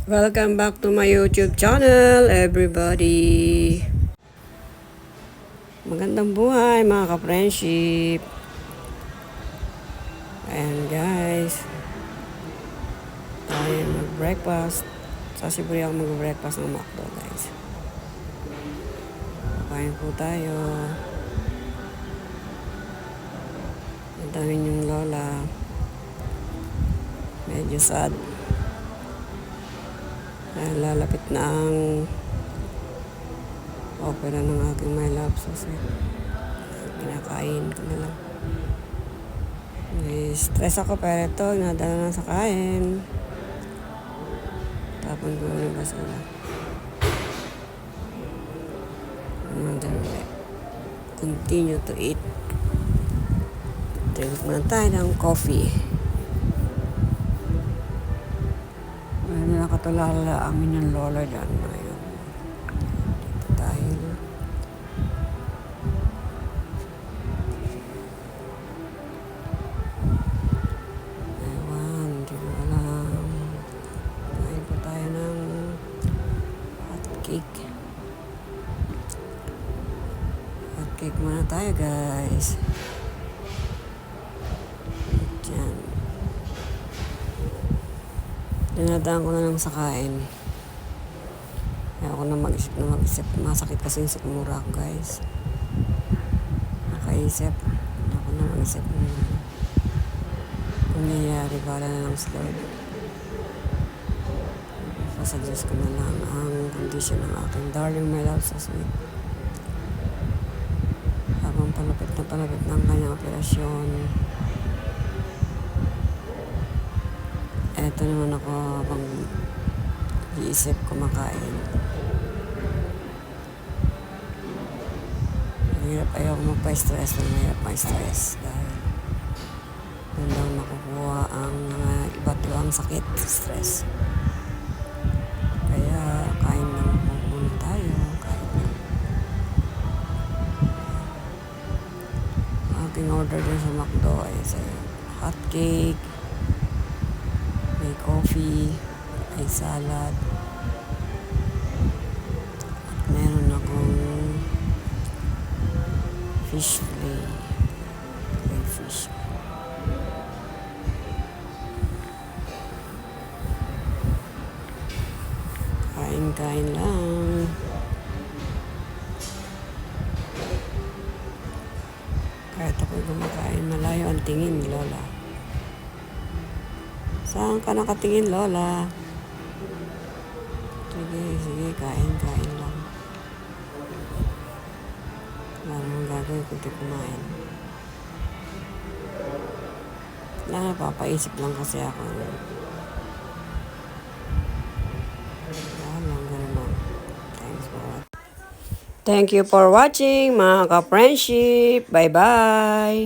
Welcome back to my YouTube channel, everybody. Magandang buhay, mga ka-friendship. Ayan, guys. Tayo mag-breakfast. Sasiburi ako mag-breakfast ng McDo, guys. Pakain po tayo. Antamin yung lola. Medyo sad. Dahil lalapit na ang opera ng aking my love sauce. Kinakain ko na lang. Stress ako pero ito, nadala na sa kain. Tapon ko yung basura. Continue to eat. Drink muna tayo ng coffee. May nakatulala amin yung lola dyan. Ayun. Dito tayo. Ewan, hindi ko alam. Kain po tayo ng hot cake. Hot cake muna tayo, guys. Diyan. Dinadaan ko na lang sa kain. Kaya ako na mag-isip. Masakit kasi yung sikmura ko, guys. Nakaisip. Ako na mag-isip. Kung nangyayari, bala na lang sa Lord. Pasasuggest ko na lang ang condition ng aking darling my love so sweet. Habang palapit ng kanyang operasyon. Eto naman ako habang iisip kumakain. Ayaw ko magpa-stress na mahirap ma-stress dahil doon lang nakukuha ang mga iba't ibang sakit, stress. Kaya kain lang po muna tayo. Kain lang. Aking order din sa McDo ay sa hot cake, may coffee, may salad, at meron akong fish fillet. Fish. Kain lang. Kahit ako'y kumakain, malayo ang tingin, Lola. Saan ka nakatingin, Lola? Sige, kain lang. Wala namang gagawin kundi kumain. Napapaisip lang kasi ako. Thank you for watching, mga ka-friendship. Bye-bye!